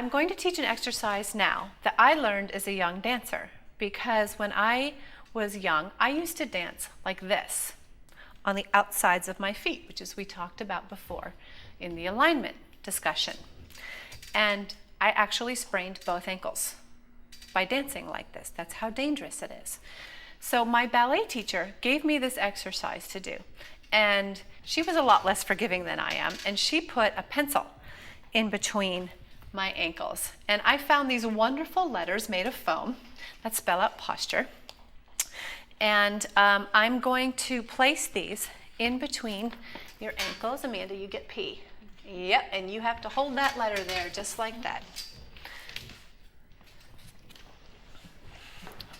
I'm going to teach an exercise now that I learned as a young dancer, because when I was young, I used to dance like this on the outsides of my feet, which is we talked about before in the alignment discussion. And I actually sprained both ankles by dancing like this. That's how dangerous it is. So my ballet teacher gave me this exercise to do, and she was a lot less forgiving than I am, and she put a pencil in between my ankles. And I found these wonderful letters made of foam that spell out posture. And I'm going to place these in between your ankles. Amanda, you get P. Yep, and you have to hold that letter there just like that.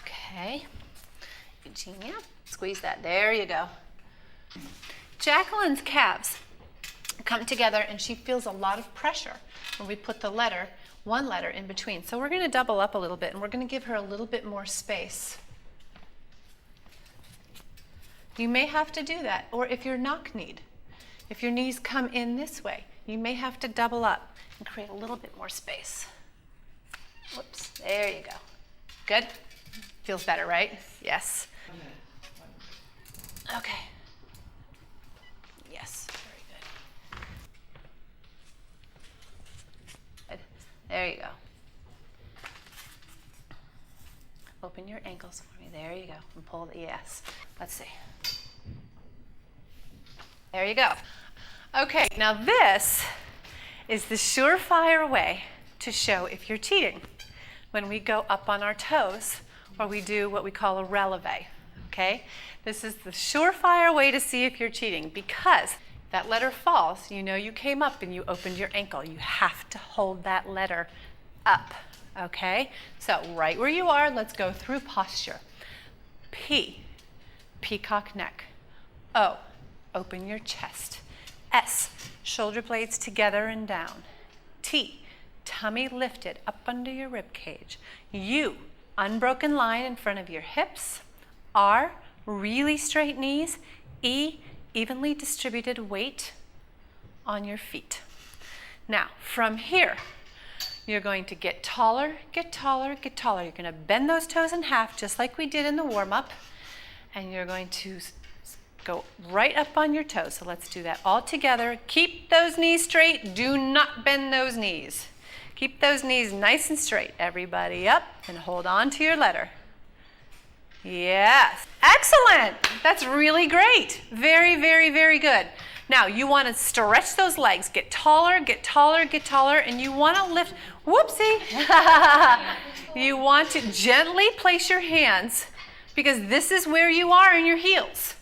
Okay. Eugenia, squeeze that. There you go. Jacqueline's calves come together and she feels a lot of pressure when we put the letter, one letter in between. So we're going to double up a little bit and we're going to give her a little bit more space. You may have to do that, or if you're knock-kneed, if your knees come in this way, you may have to double up and create a little bit more space. Whoops, there you go. Good? Feels better, right? Yes. Okay. Yes, very good. Good. There you go. Open your ankles for me. There you go. And pull the, yes. Let's see. There you go. Okay, now this is the surefire way to show if you're cheating. When we go up on our toes, or we do what we call a releve, okay? This is the surefire way to see if you're cheating, because that letter falls, you know you came up and you opened your ankle. You have to hold that letter up, okay? So right where you are, let's go through posture. P, peacock neck. O, open your chest. S, shoulder blades together and down. T, tummy lifted up under your rib cage. U, unbroken line in front of your hips. R, really straight knees. E, evenly distributed weight on your feet. Now, from here, you're going to get taller, get taller, get taller. You're going to bend those toes in half, just like we did in the warm-up, and you're going to go right up on your toes. So let's do that all together. Keep those knees straight. Do not bend those knees. Keep those knees nice and straight. Everybody up and hold on to your letter. Yes. Excellent. That's really great. Very, very, very good. Now you want to stretch those legs. Get taller, get taller, get taller, and you want to lift. Whoopsie. You want to gently place your hands, because this is where you are in your heels.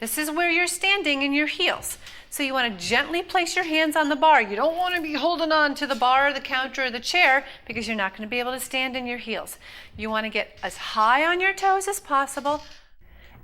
This is where you're standing in your heels. So you want to gently place your hands on the bar. You don't want to be holding on to the bar or the counter or the chair, because you're not going to be able to stand in your heels. You want to get as high on your toes as possible,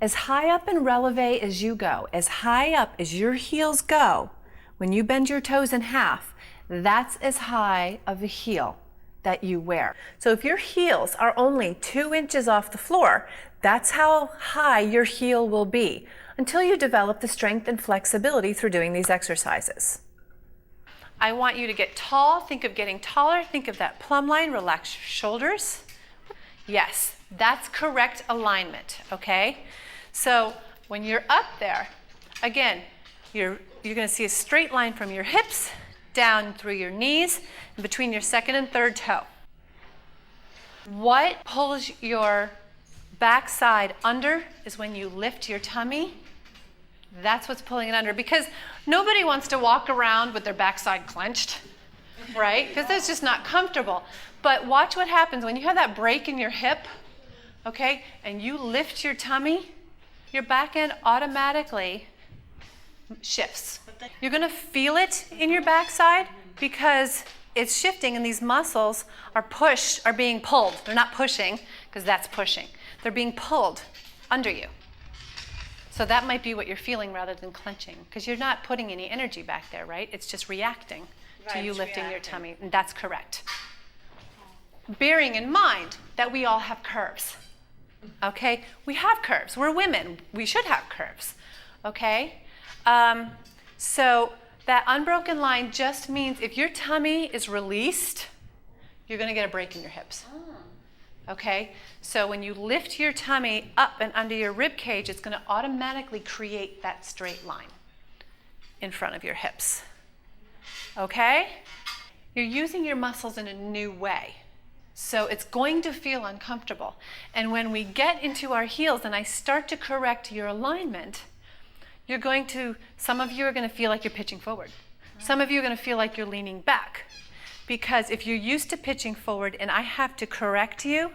as high up in releve as you go, as high up as your heels go. When you bend your toes in half, that's as high of a heel that you wear. So if your heels are only 2 inches off the floor, that's how high your heel will be, until you develop the strength and flexibility through doing these exercises. I want you to get tall. Think of getting taller. Think of that plumb line. Relax your shoulders. Yes, that's correct alignment, okay? So when you're up there, again, you're going to see a straight line from your hips down through your knees and between your second and third toe. What pulls your backside under is when you lift your tummy. That's what's pulling it under, because nobody wants to walk around with their backside clenched, right? Because that's just not comfortable. But watch what happens when you have that break in your hip, okay, and you lift your tummy, your back end automatically shifts. You're going to feel it in your backside because it's shifting, and these muscles are being pulled. They're not pushing, because that's pushing. They're being pulled under you. So that might be what you're feeling rather than clenching, because you're not putting any energy back there, right? It's just reacting to you lifting your tummy, and that's correct. Bearing in mind that we all have curves, okay? We have curves. We're women. We should have curves, okay? So that unbroken line just means if your tummy is released, you're going to get a break in your hips. Okay? So when you lift your tummy up and under your rib cage, it's going to automatically create that straight line in front of your hips. Okay? You're using your muscles in a new way. So it's going to feel uncomfortable. And when we get into our heels and I start to correct your alignment, some of you are going to feel like you're pitching forward. Some of you are going to feel like you're leaning back. Because if you're used to pitching forward and I have to correct you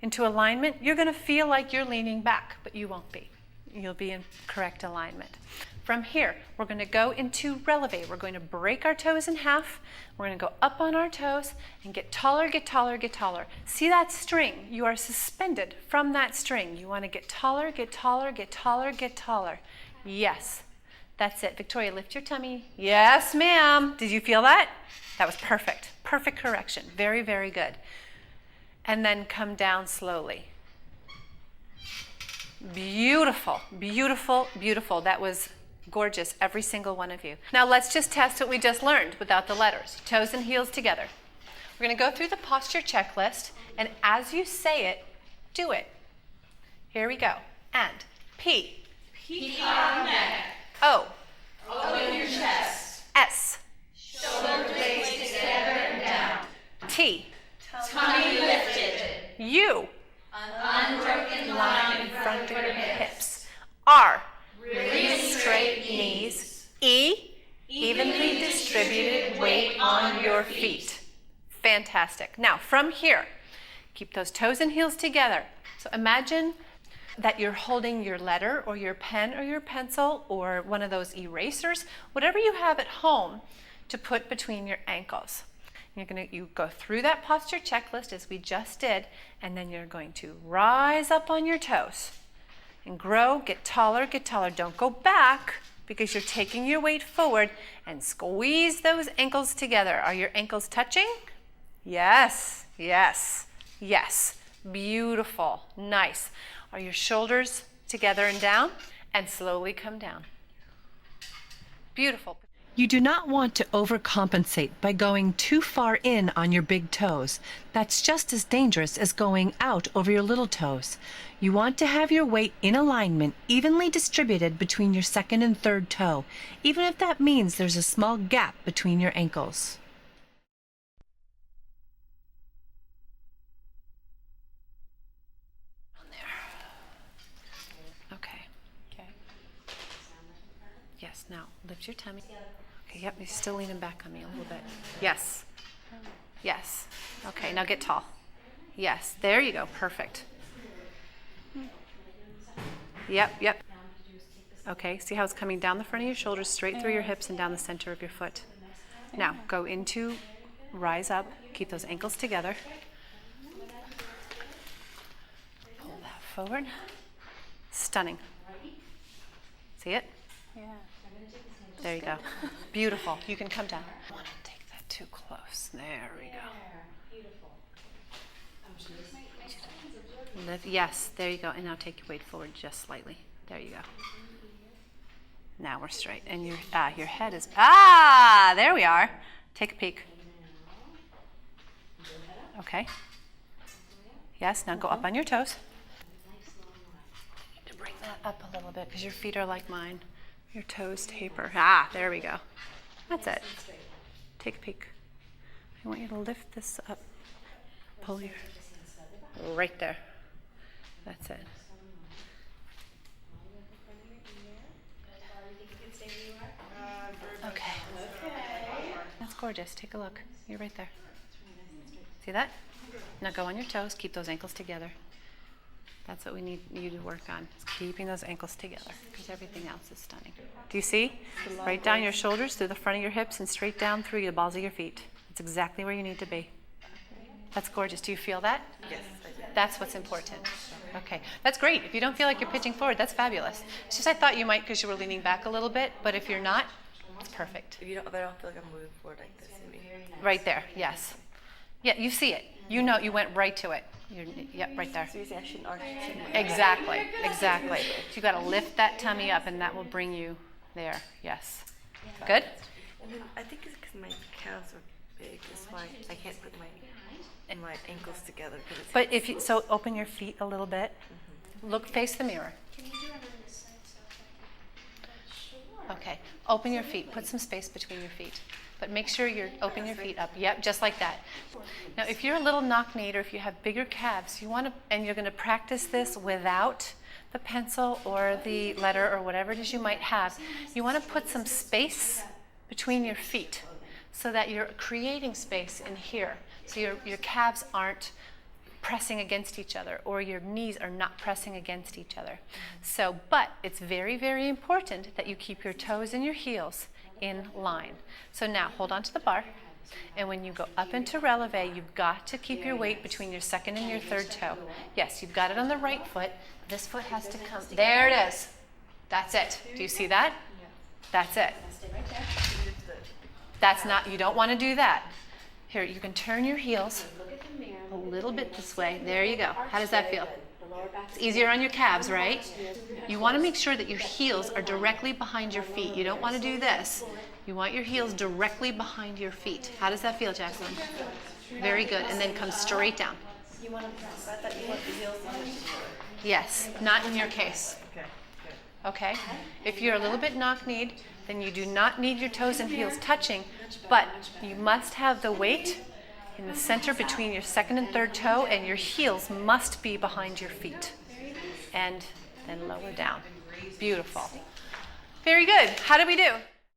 into alignment, you're going to feel like you're leaning back, but you won't be. You'll be in correct alignment. From here, we're going to go into releve. We're going to break our toes in half. We're going to go up on our toes and get taller, get taller, get taller. See that string? You are suspended from that string. You want to get taller, get taller, get taller, get taller. Yes, that's it. Victoria, lift your tummy. Yes, ma'am. Did you feel that? That was perfect. Perfect correction. Very, very good. And then come down slowly. Beautiful, beautiful, beautiful. That was gorgeous, every single one of you. Now let's just test what we just learned without the letters. Toes and heels together. We're going to go through the posture checklist, and as you say it, do it. Here we go. And P. Peak on neck. O. Open your chest. S. Shoulder blades together and down. T. Tummy lifted. U. Unbroken line in front of your hips. hips. R. Really straight Knees. E. Evenly distributed weight on your feet. Fantastic. Now from here, keep those toes and heels together. So imagine that you're holding your letter or your pen or your pencil or one of those erasers, whatever you have at home to put between your ankles. You go through that posture checklist as we just did, and then you're going to rise up on your toes and grow, get taller, get taller. Don't go back because you're taking your weight forward, and squeeze those ankles together. Are your ankles touching? Yes, yes, yes. Beautiful, nice. Are your shoulders together and down? And slowly come down. Beautiful. You do not want to overcompensate by going too far in on your big toes. That's just as dangerous as going out over your little toes. You want to have your weight in alignment, evenly distributed between your second and third toe, even if that means there's a small gap between your ankles. Yes, now lift your tummy. Okay, yep, you're still leaning back on me a little bit. Yes. Yes. Okay, now get tall. Yes, there you go. Perfect. Yep, yep. Okay, see how it's coming down the front of your shoulders, straight through your hips and down the center of your foot. Now go into rise up. Keep those ankles together. Pull that forward. Stunning. See it? Yeah. There you go. Beautiful. You can come down. I want to take that too close. There we go. Lift. Yes, there you go. And now take your weight forward just slightly. There you go. Now we're straight. And your head is, there we are. Take a peek. Okay. Yes, now go up on your toes. You need to bring that up a little bit because your feet are like mine. Your toes taper. There we go. That's it. Take a peek. I want you to lift this up. Pull your, right there. That's it. Okay. That's gorgeous. Take a look. You're right there. See that? Now go on your toes. Keep those ankles together. That's what we need you to work on, is keeping those ankles together, because everything else is stunning. Do you see? Right down your shoulders, through the front of your hips, and straight down through the balls of your feet. That's exactly where you need to be. That's gorgeous. Do you feel that? Yes, I do. That's what's important. Okay, that's great. If you don't feel like you're pitching forward, that's fabulous. It's just I thought you might because you were leaning back a little bit, but if you're not, it's perfect. If I don't feel like I'm moving forward like this, you mean? Right there, yes. Yeah, you see it. You know, you went right to it. Right there. So you're saying I shouldn't arch Exactly, exactly. So you got to lift that tummy up, and that will bring you there. Yes. Good? And then I think it's because my calves are big. That's why I can't put my ankles together. But if you, so open your feet a little bit. Look, face the mirror. Can you do it on this side so I can? Okay, open your feet, put some space between your feet. But make sure you're opening your feet up. Yep, just like that. Now, if you're a little knock-kneed or if you have bigger calves, you want to, and you're going to practice this without the pencil or the letter or whatever it is you might have, you want to put some space between your feet so that you're creating space in here. So your calves aren't pressing against each other or your knees are not pressing against each other. So, but it's very, very important that you keep your toes and your heels in line. So now hold on to the bar, and when you go up into releve, you've got to keep your weight between your second and your third toe. Yes, you've got it on the right foot. This foot has to come. There it is. That's it. Do you see that? That's it. That's not, you don't want to do that. Here, you can turn your heels a little bit this way. There you go. How does that feel? It's easier on your calves, right? You want to make sure that your heels are directly behind your feet. You don't want to do this. You want your heels directly behind your feet. How does that feel, Jacqueline? Very good. And then come straight down. You want to press that? You want the heels to touch each other. Yes, not in your case. Okay. Okay? If you're a little bit knock-kneed, then you do not need your toes and heels touching, but you must have the weight in the center between your second and third toe, and your heels must be behind your feet. And then lower down. Beautiful. Very good. How did we do?